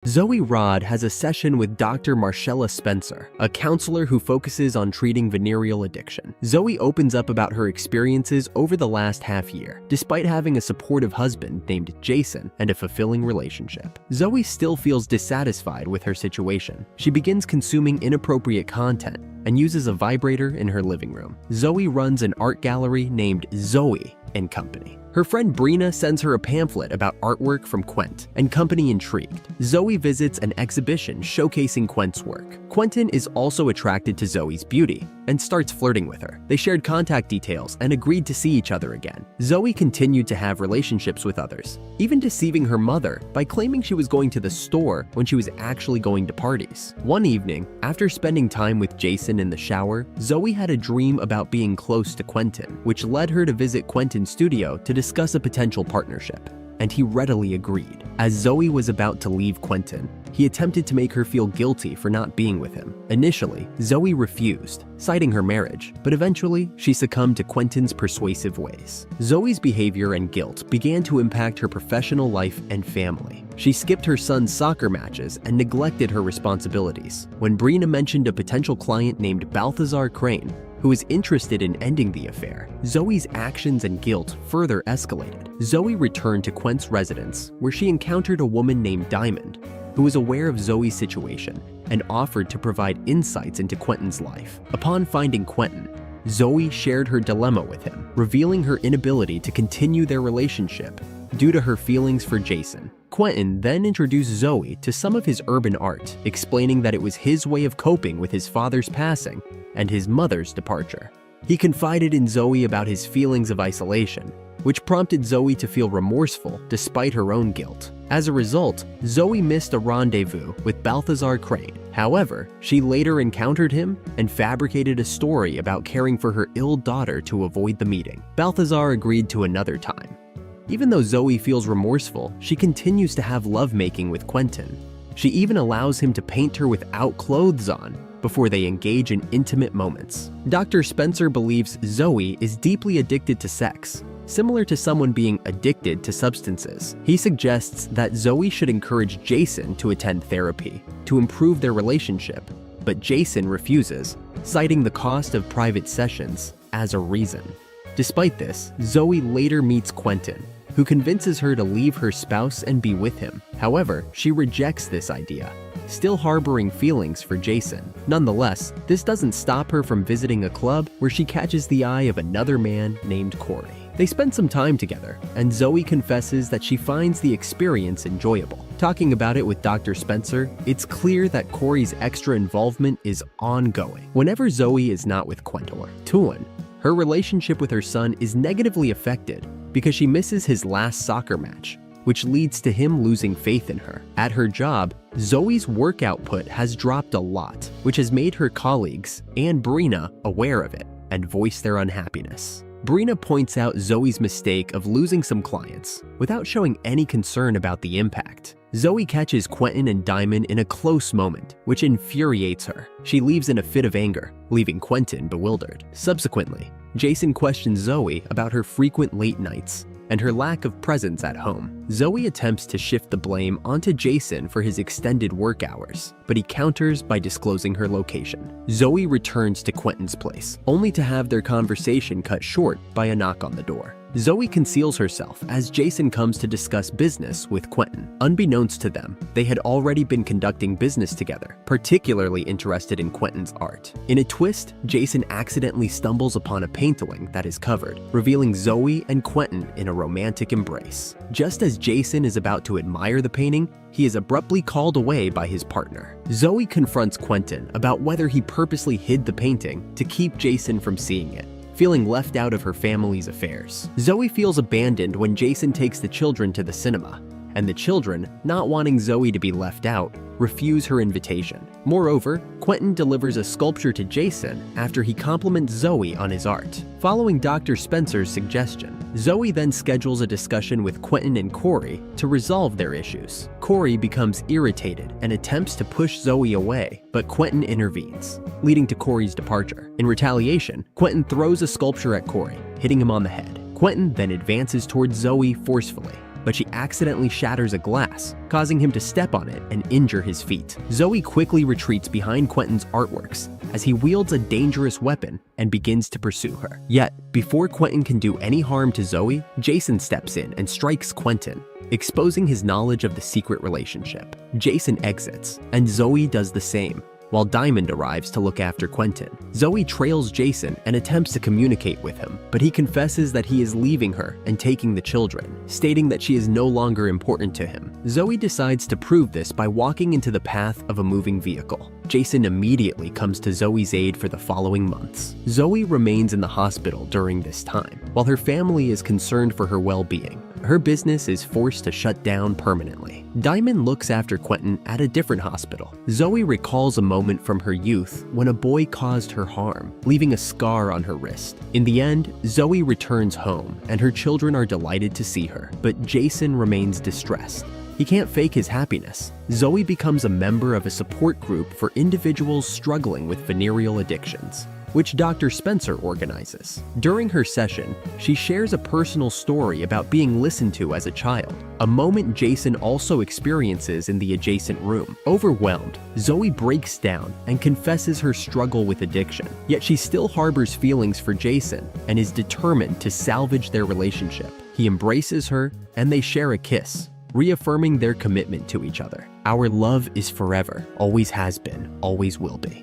Zoe Rod has a session with Dr. Marcella Spencer, a counselor who focuses on treating venereal addiction. Zoe opens up about her experiences over the last half year. Despite having a supportive husband named Jason and a fulfilling relationship, Zoe still feels dissatisfied with her situation. She begins consuming inappropriate content and uses a vibrator in her living room. Zoe runs an art gallery named Zoe & Company. Her friend Brina sends her a pamphlet about artwork from Quent, and Company intrigued. Zoe visits an exhibition showcasing Quent's work. Quentin is also attracted to Zoe's beauty and starts flirting with her. They shared contact details and agreed to see each other again. Zoe continued to have relationships with others, even deceiving her mother by claiming she was going to the store when she was actually going to parties. One evening, after spending time with Jason in the shower, Zoe had a dream about being close to Quentin, which led her to visit Quentin's studio to discuss a potential partnership, and he readily agreed. As Zoe was about to leave Quentin, he attempted to make her feel guilty for not being with him. Initially, Zoe refused, citing her marriage, but eventually she succumbed to Quentin's persuasive ways. Zoe's behavior and guilt began to impact her professional life and family. She skipped her son's soccer matches and neglected her responsibilities. When Brina mentioned a potential client named Balthazar Crane, who was interested in ending the affair, Zoe's actions and guilt further escalated. Zoe returned to Quent's residence, where she encountered a woman named Diamond, who was aware of Zoe's situation and offered to provide insights into Quentin's life. Upon finding Quentin, Zoe shared her dilemma with him, revealing her inability to continue their relationship due to her feelings for Jason. Quentin then introduced Zoe to some of his urban art, explaining that it was his way of coping with his father's passing and his mother's departure. He confided in Zoe about his feelings of isolation, which prompted Zoe to feel remorseful despite her own guilt. As a result, Zoe missed a rendezvous with Balthazar Crane. However, she later encountered him and fabricated a story about caring for her ill daughter to avoid the meeting. Balthazar agreed to another time. Even though Zoe feels remorseful, she continues to have lovemaking with Quentin. She even allows him to paint her without clothes on before they engage in intimate moments. Dr. Spencer believes Zoe is deeply addicted to sex, similar to someone being addicted to substances. He suggests that Zoe should encourage Jason to attend therapy to improve their relationship, but Jason refuses, citing the cost of private sessions as a reason. Despite this, Zoe later meets Quentin, who convinces her to leave her spouse and be with him. However, she rejects this idea, still harboring feelings for Jason. Nonetheless, this doesn't stop her from visiting a club where she catches the eye of another man named Corey. They spend some time together, and Zoe confesses that she finds the experience enjoyable. Talking about it with Dr. Spencer, it's clear that Corey's extra involvement is ongoing. Whenever Zoe is not with Quentin, her relationship with her son is negatively affected because she misses his last soccer match, which leads to him losing faith in her. At her job, Zoe's work output has dropped a lot, which has made her colleagues and Brina aware of it and voice their unhappiness. Brina points out Zoe's mistake of losing some clients without showing any concern about the impact. Zoe catches Quentin and Diamond in a close moment, which infuriates her. She leaves in a fit of anger, leaving Quentin bewildered. Subsequently, Jason questions Zoe about her frequent late nights and her lack of presence at home. Zoe attempts to shift the blame onto Jason for his extended work hours, but he counters by disclosing her location. Zoe returns to Quentin's place, only to have their conversation cut short by a knock on the door. Zoe conceals herself as Jason comes to discuss business with Quentin. Unbeknownst to them, they had already been conducting business together, particularly interested in Quentin's art. In a twist, Jason accidentally stumbles upon a painting that is covered, revealing Zoe and Quentin in a romantic embrace. Just as Jason is about to admire the painting, he is abruptly called away by his partner. Zoe confronts Quentin about whether he purposely hid the painting to keep Jason from seeing it, feeling left out of her family's affairs. Zoe feels abandoned when Jason takes the children to the cinema, and the children, not wanting Zoe to be left out, refuse her invitation. Moreover, Quentin delivers a sculpture to Jason after he compliments Zoe on his art. Following Dr. Spencer's suggestion, Zoe then schedules a discussion with Quentin and Corey to resolve their issues. Corey becomes irritated and attempts to push Zoe away, but Quentin intervenes, leading to Corey's departure. In retaliation, Quentin throws a sculpture at Corey, hitting him on the head. Quentin then advances towards Zoe forcefully, but she accidentally shatters a glass, causing him to step on it and injure his feet. Zoe quickly retreats behind Quentin's artworks as he wields a dangerous weapon and begins to pursue her. Yet, before Quentin can do any harm to Zoe, Jason steps in and strikes Quentin, exposing his knowledge of the secret relationship. Jason exits, and Zoe does the same, while Diamond arrives to look after Quentin. Zoe trails Jason and attempts to communicate with him, but he confesses that he is leaving her and taking the children, stating that she is no longer important to him. Zoe decides to prove this by walking into the path of a moving vehicle. Jason immediately comes to Zoe's aid for the following months. Zoe remains in the hospital during this time, while her family is concerned for her well-being. Her business is forced to shut down permanently. Diamond looks after Quentin at a different hospital. Zoe recalls a moment from her youth when a boy caused her harm, leaving a scar on her wrist. In the end, Zoe returns home, and her children are delighted to see her, but Jason remains distressed. He can't fake his happiness. Zoe becomes a member of a support group for individuals struggling with venereal addictions, which Dr. Spencer organizes. During her session, she shares a personal story about being listened to as a child, a moment Jason also experiences in the adjacent room. Overwhelmed, Zoe breaks down and confesses her struggle with addiction, yet she still harbors feelings for Jason and is determined to salvage their relationship. He embraces her, and they share a kiss, reaffirming their commitment to each other. Our love is forever, always has been, always will be.